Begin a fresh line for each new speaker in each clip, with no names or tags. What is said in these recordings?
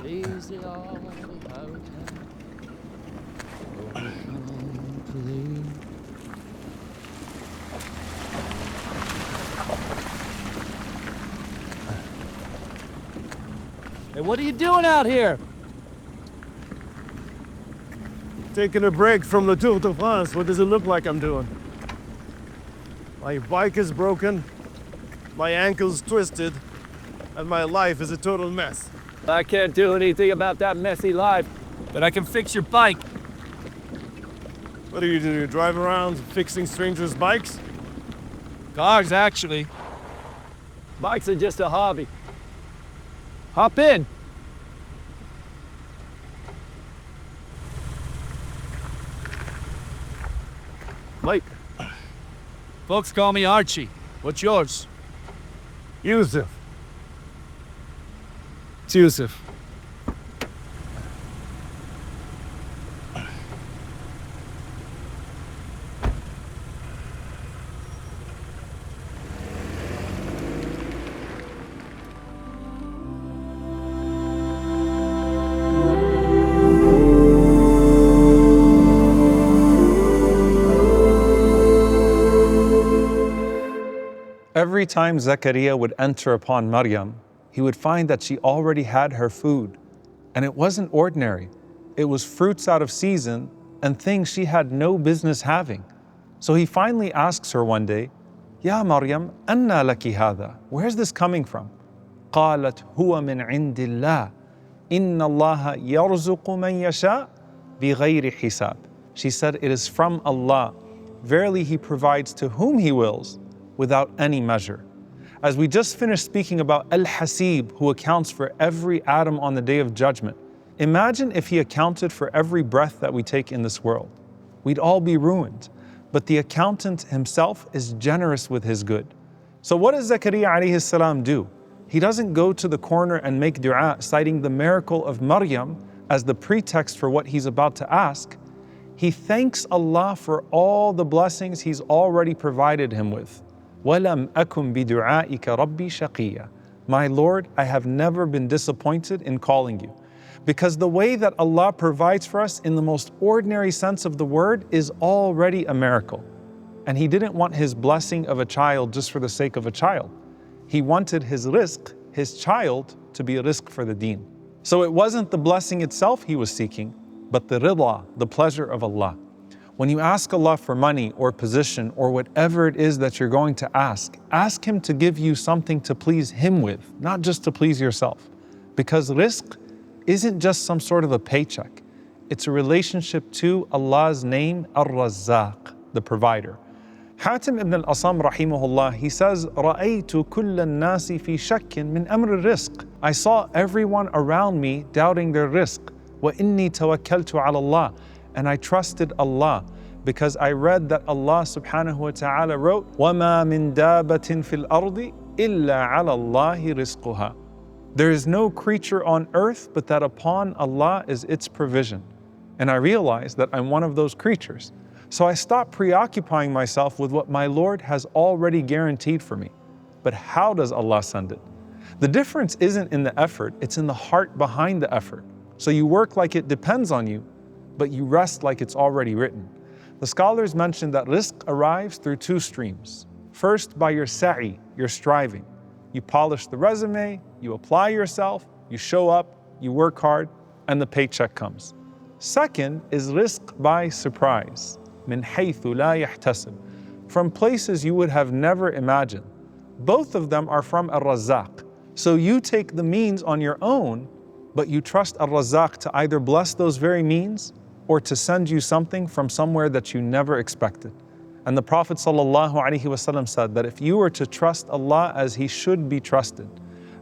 Easy all how it can complete. Hey, what are you doing out here?
Taking a break from the Tour de France. What does it look like I'm doing? My bike is broken, my ankle's twisted, and my life is a total mess.
I can't do anything about that messy life, but I can fix your bike.
What do? You drive around fixing strangers' bikes?
Cars, actually. Bikes are just a hobby. Hop in.
Mike.
Folks call me Archie. What's yours?
Yusuf. It's Yusuf.
Every time Zakariyya would enter upon Maryam, he would find that she already had her food. And it wasn't ordinary. It was fruits out of season and things she had no business having. So he finally asks her one day, Ya Maryam, anna laki hadha? Where's this coming from? قالت هو من عند الله إن الله يرزق من يشاء بغير حساب. She said, it is from Allah. Verily He provides to whom He wills, without any measure. As we just finished speaking about Al-Hasib, who accounts for every atom on the Day of Judgment, imagine if He accounted for every breath that we take in this world. We'd all be ruined. But the accountant himself is generous with his good. So what does Zakariyya alayhi salam do? He doesn't go to the corner and make dua, citing the miracle of Maryam as the pretext for what he's about to ask. He thanks Allah for all the blessings He's already provided him with. وَلَمْ أَكُمْ بِدُعَائِكَ رَبِّي شَقِيًّا. My Lord, I have never been disappointed in calling you. Because the way that Allah provides for us in the most ordinary sense of the word is already a miracle. And He didn't want His blessing of a child just for the sake of a child. He wanted His rizq, His child, to be a rizq for the deen. So it wasn't the blessing itself He was seeking, but the rida, the pleasure of Allah. When you ask Allah for money or position or whatever it is that you're going to ask Him to give you something to please Him with, not just to please yourself. Because rizq isn't just some sort of a paycheck. It's a relationship to Allah's name, Ar-Razzaq, the provider. Hatim ibn al-Asam rahimahullah, he says, رَأَيْتُ كُلَّ النَّاسِ فِي شَكٍّ مِّنْ أَمْرِ الرِّزْقِ. I saw everyone around me doubting their rizq. وَإِنِّي تَوَكَّلْتُ عَلَى اللَّهِ. And I trusted Allah because I read that Allah subhanahu wa ta'ala wrote, وَمَا مِن دَابَةٍ فِي الْأَرْضِ إِلَّا عَلَى اللَّهِ رِزْقُهَا. There is no creature on earth but that upon Allah is its provision. And I realized that I'm one of those creatures. So I stopped preoccupying myself with what my Lord has already guaranteed for me. But how does Allah send it? The difference isn't in the effort, it's in the heart behind the effort. So you work like it depends on you, but you rest like it's already written. The scholars mentioned that rizq arrives through two streams. First, by your sa'i, your striving. You polish the resume, you apply yourself, you show up, you work hard, and the paycheck comes. Second is rizq by surprise. من حيث لا يحتسب. From places you would have never imagined. Both of them are from Al-Razzaq. So you take the means on your own, but you trust Al-Razzaq to either bless those very means or to send you something from somewhere that you never expected. And the Prophet ﷺ said that if you were to trust Allah as He should be trusted,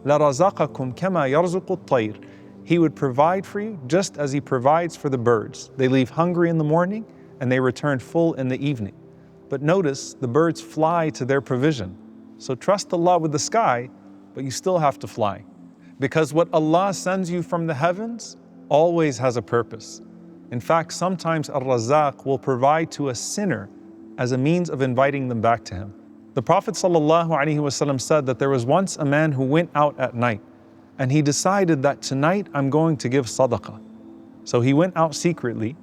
لَرَزَقَكُمْ كَمَا يَرْزُقُ الطَّيْرِ. He would provide for you just as He provides for the birds. They leave hungry in the morning and they return full in the evening. But notice, the birds fly to their provision. So trust Allah with the sky, but you still have to fly. Because what Allah sends you from the heavens always has a purpose. In fact, sometimes Al-Razzaq will provide to a sinner as a means of inviting them back to Him. The Prophet ﷺ said that there was once a man who went out at night and he decided that tonight I'm going to give sadaqah. So he went out secretly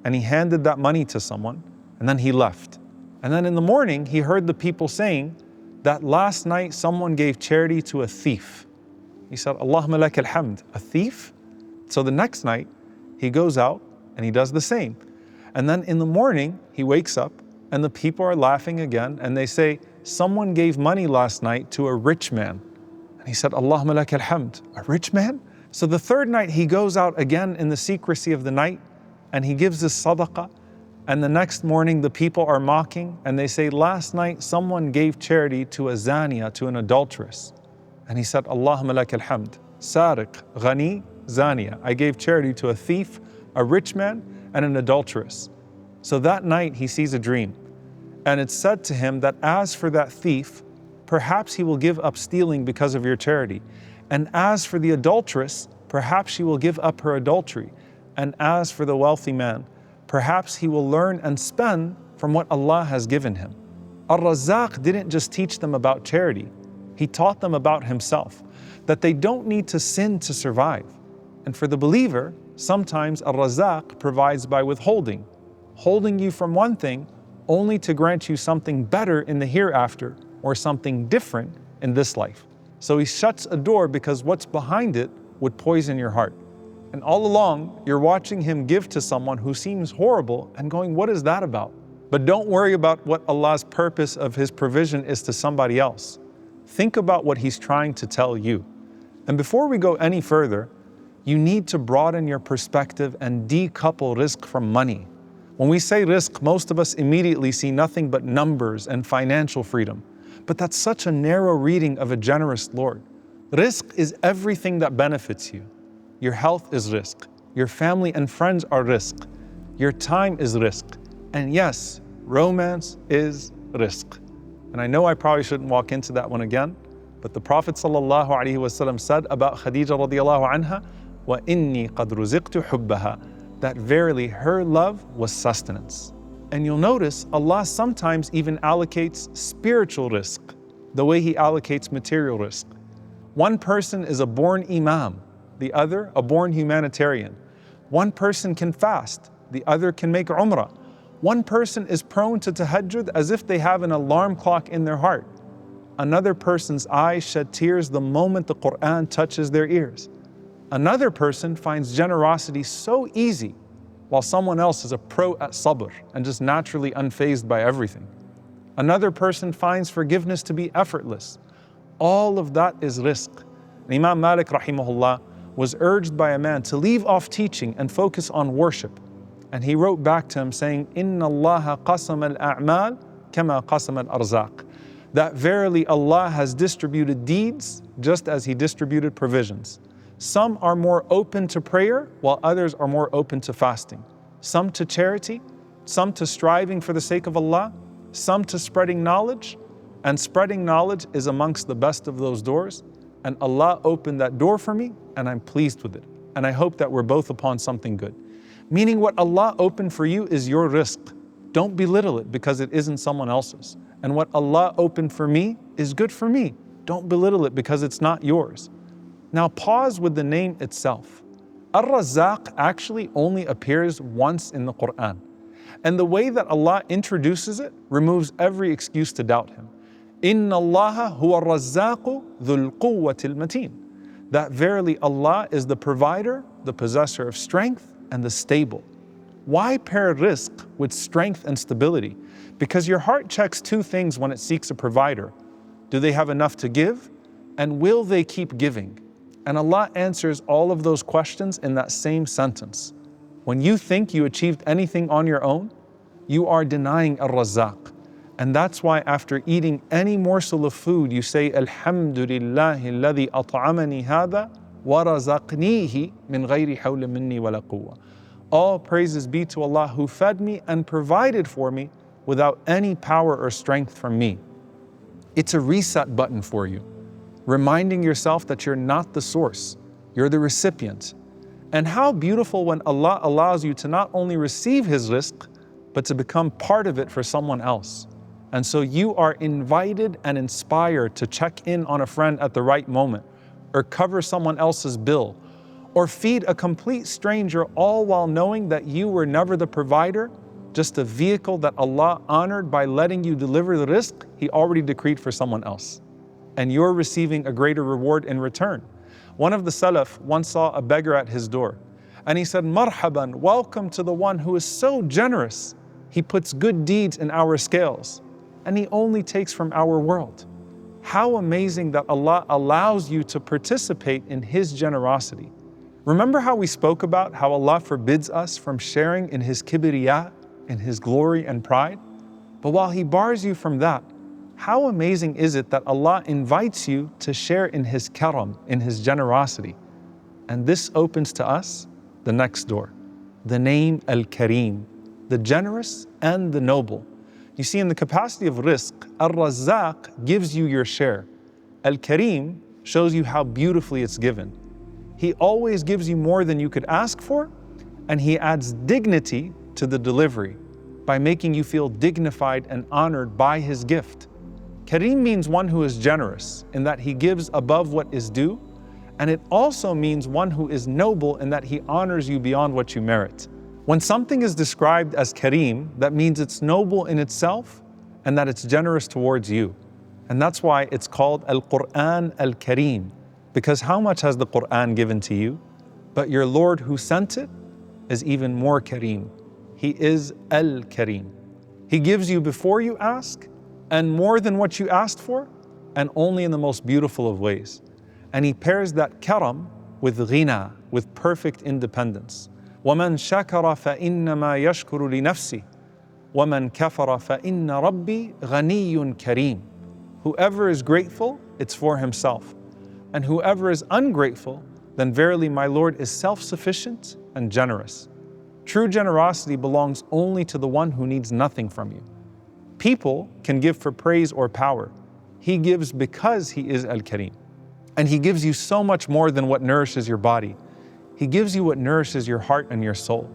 and he handed that money to someone, and then he left. And then in the morning, he heard the people saying that last night someone gave charity to a thief. He said, Allahumma lak alhamd, a thief? So the next night, he goes out and he does the same. And then in the morning, he wakes up and the people are laughing again and they say, someone gave money last night to a rich man. And he said, Allahumma lak alhamd, a rich man? So the third night, he goes out again in the secrecy of the night and he gives his sadaqah. And the next morning, the people are mocking and they say, last night someone gave charity to a zaniya, to an adulteress. And he said, Allahumma lak alhamd, sariq, ghani, zaniya. I gave charity to a thief, a rich man, and an adulteress. So that night he sees a dream. And it's said to him that as for that thief, perhaps he will give up stealing because of your charity. And as for the adulteress, perhaps she will give up her adultery. And as for the wealthy man, perhaps he will learn and spend from what Allah has given him. Al-Razzaq didn't just teach them about charity. He taught them about himself, that they don't need to sin to survive. And for the believer, sometimes Al-Razzaq provides by withholding, holding you from one thing only to grant you something better in the hereafter or something different in this life. So he shuts a door because what's behind it would poison your heart. And all along, you're watching him give to someone who seems horrible and going, what is that about? But don't worry about what Allah's purpose of his provision is to somebody else. Think about what he's trying to tell you. And before we go any further, you need to broaden your perspective and decouple rizq from money. When we say rizq, most of us immediately see nothing but numbers and financial freedom. But that's such a narrow reading of a generous Lord. Rizq is everything that benefits you. Your health is rizq. Your family and friends are rizq. Your time is rizq. And yes, romance is rizq. And I know I probably shouldn't walk into that one again, but the Prophet ﷺ said about Khadija radiallahu anha, وَإِنِّي قَدْ رُزِقْتُ حُبَّهَا, that verily her love was sustenance. And you'll notice Allah sometimes even allocates spiritual rizq, the way He allocates material rizq. One person is a born imam, the other a born humanitarian. One person can fast, the other can make umrah. One person is prone to tahajjud as if they have an alarm clock in their heart. Another person's eyes shed tears the moment the Quran touches their ears. Another person finds generosity so easy, while someone else is a pro at sabr and just naturally unfazed by everything. Another person finds forgiveness to be effortless. All of that is rizq. Imam Malik rahimahullah was urged by a man to leave off teaching and focus on worship. And he wrote back to him saying, Inna Allaha qasama al-a'mal kama qasama al-Razzaq. That verily Allah has distributed deeds just as He distributed provisions. Some are more open to prayer, while others are more open to fasting. Some to charity, some to striving for the sake of Allah, some to spreading knowledge. And spreading knowledge is amongst the best of those doors. And Allah opened that door for me, and I'm pleased with it. And I hope that we're both upon something good. Meaning what Allah opened for you is your rizq. Don't belittle it because it isn't someone else's. And what Allah opened for me is good for me. Don't belittle it because it's not yours. Now pause with the name itself. Al-Razzaq actually only appears once in the Quran. And the way that Allah introduces it removes every excuse to doubt Him. Inna Allaha huwa ar-Razzaqu dhul quwwatil mateen. That verily Allah is the provider, the possessor of strength, and the stable. Why pair rizq with strength and stability? Because your heart checks two things when it seeks a provider. Do they have enough to give? And will they keep giving? And Allah answers all of those questions in that same sentence. When you think you achieved anything on your own, you are denying Al-Razzaq. And that's why after eating any morsel of food, you say, Alhamdulillahi alladhi at'amani hadha wa razaqnihi min ghayri hawla minni wa la quwwa. All praises be to Allah who fed me and provided for me without any power or strength from me. It's a reset button for you, reminding yourself that you're not the source, you're the recipient. And how beautiful when Allah allows you to not only receive His rizq, but to become part of it for someone else. And so you are invited and inspired to check in on a friend at the right moment, or cover someone else's bill, or feed a complete stranger, all while knowing that you were never the provider, just a vehicle that Allah honored by letting you deliver the rizq He already decreed for someone else. And you're receiving a greater reward in return. One of the Salaf once saw a beggar at his door, and he said, "Marhaban, welcome to the one who is so generous. He puts good deeds in our scales, and He only takes from our world." How amazing that Allah allows you to participate in His generosity. Remember how we spoke about how Allah forbids us from sharing in His kibriya, in His glory and pride? But while He bars you from that, how amazing is it that Allah invites you to share in His karam, in His generosity? And this opens to us the next door, the name Al-Kareem, the generous and the noble. You see, in the capacity of Rizq, Al-Razzaq gives you your share. Al-Kareem shows you how beautifully it's given. He always gives you more than you could ask for, and He adds dignity to the delivery by making you feel dignified and honored by His gift. Kareem means one who is generous in that He gives above what is due, and it also means one who is noble in that He honors you beyond what you merit. When something is described as Kareem, that means it's noble in itself and that it's generous towards you. And that's why it's called Al-Quran Al-Kareem, because how much has the Quran given to you? But your Lord who sent it is even more Kareem. He is Al-Kareem. He gives you before you ask, and more than what you asked for, and only in the most beautiful of ways. And He pairs that karam with ghina, with perfect independence. وَمَنْ شَكَرَ فَإِنَّمَا يَشْكُرُ لِنَفْسِهِ وَمَنْ كَفَرَ فَإِنَّ رَبِّي غَنِيٌّ كَرِيمٌ. Whoever is grateful, it's for himself. And whoever is ungrateful, then verily my Lord is self-sufficient and generous. True generosity belongs only to the one who needs nothing from you. People can give for praise or power. He gives because He is Al-Kareem. And He gives you so much more than what nourishes your body. He gives you what nourishes your heart and your soul.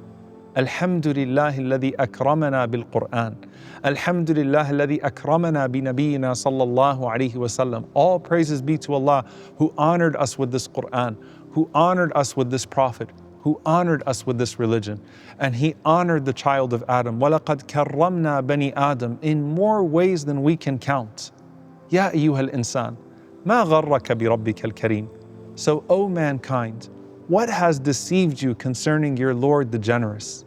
Alhamdulillah alladhi akramana bil Quran. Alhamdulillah alladhi akramana bi nabiyyina sallallahu alayhi wa sallam. All praises be to Allah who honored us with this Quran, who honored us with this Prophet, who honored us with this religion. And He honored the child of Adam. وَلَقَدْ كَرَّمْنَا بَنِي Adam in more ways than we can count. Ya ayyuhal insan, ma gharraka bi rabbika al-kareem. So, O mankind, what has deceived you concerning your Lord the generous?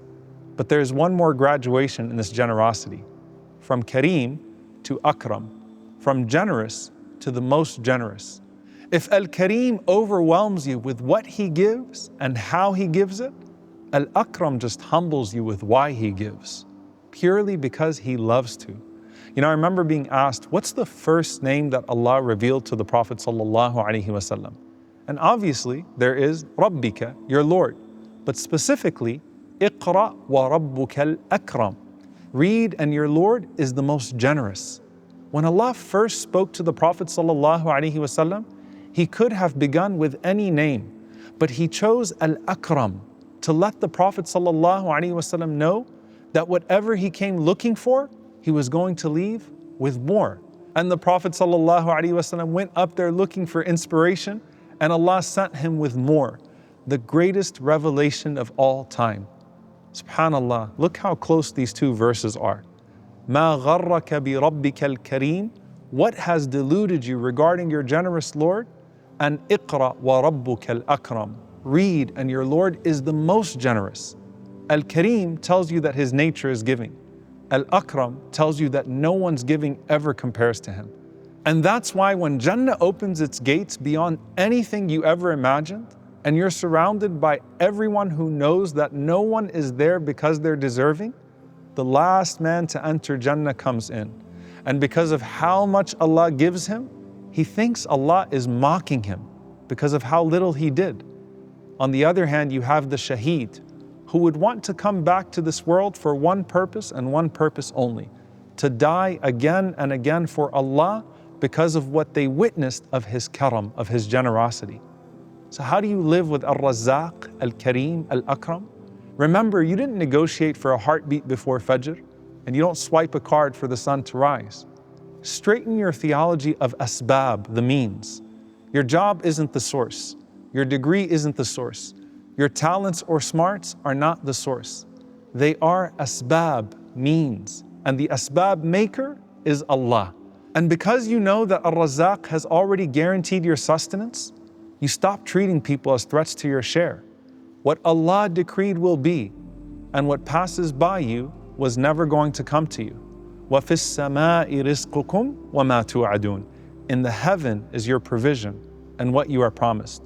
But there's one more graduation in this generosity. From Kareem to Akram, from generous to the most generous. If Al-Kareem overwhelms you with what He gives and how He gives it, Al-Akram just humbles you with why He gives, purely because He loves to. You know, I remember being asked, what's the first name that Allah revealed to the Prophet ﷺ? And obviously, there is Rabbika, your Lord. But specifically, Iqra wa Rabbuka al-Akram. Read, and your Lord is the most generous. When Allah first spoke to the Prophet ﷺ, He could have begun with any name, but He chose Al-Akram to let the Prophet ﷺ know that whatever he came looking for, he was going to leave with more. And the Prophet ﷺ went up there looking for inspiration, and Allah sent him with more, the greatest revelation of all time. SubhanAllah, look how close these two verses are. مَا غَرَّكَ بِرَبِّكَ الْكَرِيمِ. What has deluded you regarding your generous Lord? And اقرأ وَرَبُّكَ الْأَكْرَمِ. Read, and your Lord is the most generous. Al-Kareem tells you that His nature is giving. Al-Akram tells you that no one's giving ever compares to Him. And that's why when Jannah opens its gates beyond anything you ever imagined, and you're surrounded by everyone who knows that no one is there because they're deserving, the last man to enter Jannah comes in. And because of how much Allah gives him, he thinks Allah is mocking him because of how little he did. On the other hand, you have the shaheed, who would want to come back to this world for one purpose and one purpose only, to die again and again for Allah because of what they witnessed of His karam, of His generosity. So how do you live with Al-Razzaq, Al-Kareem, Al-Akram? Remember, you didn't negotiate for a heartbeat before Fajr, and you don't swipe a card for the sun to rise. Straighten your theology of asbab, the means. Your job isn't the source. Your degree isn't the source. Your talents or smarts are not the source. They are asbab, means. And the asbab maker is Allah. And because you know that Al-Razzaq has already guaranteed your sustenance, you stop treating people as threats to your share. What Allah decreed will be, and what passes by you was never going to come to you. وَفِي السَّمَاءِ رِزْقُكُمْ وَمَا تُوعَدُونَ. In the heaven is your provision and what you are promised.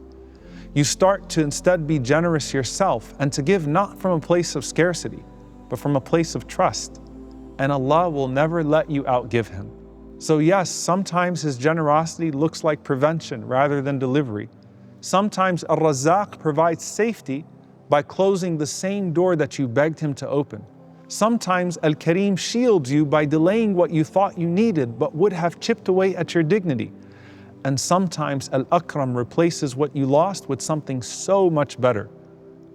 You start to instead be generous yourself and to give not from a place of scarcity, but from a place of trust. And Allah will never let you outgive Him. So yes, sometimes His generosity looks like prevention rather than delivery. Sometimes Al-Razzaq provides safety by closing the same door that you begged Him to open. Sometimes Al-Kareem shields you by delaying what you thought you needed but would have chipped away at your dignity. And sometimes Al-Akram replaces what you lost with something so much better.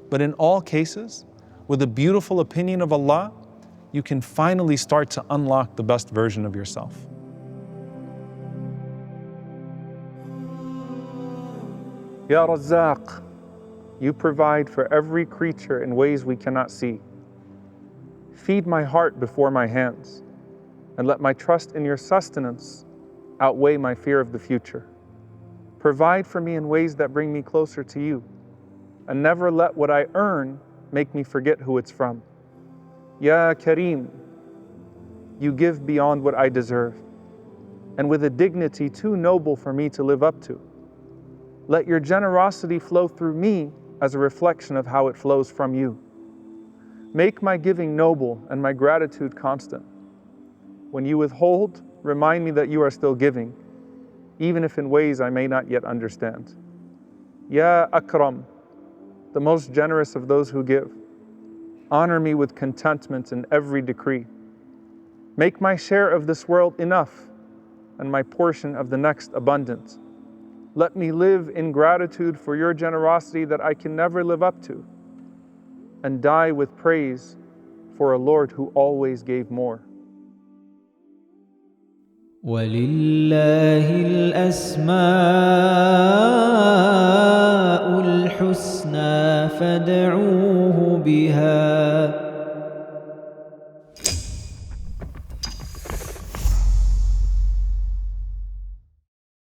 But in all cases, with a beautiful opinion of Allah, you can finally start to unlock the best version of yourself. Ya Razzaq, you provide for every creature in ways we cannot see. Feed my heart before my hands, and let my trust in your sustenance outweigh my fear of the future. Provide for me in ways that bring me closer to you, and never let what I earn make me forget who it's from. Ya Kareem, you give beyond what I deserve, and with a dignity too noble for me to live up to. Let your generosity flow through me as a reflection of how it flows from you. Make my giving noble and my gratitude constant. When you withhold, remind me that you are still giving, even if in ways I may not yet understand. Ya Akram, the most generous of those who give, honor me with contentment in every decree. Make my share of this world enough and my portion of the next abundant. Let me live in gratitude for your generosity that I can never live up to, and die with praise for a Lord who always gave more.
وَلِلَّهِ الْأَسْمَاءُ الْحُسْنَى فَادْعُوهُ بِهَا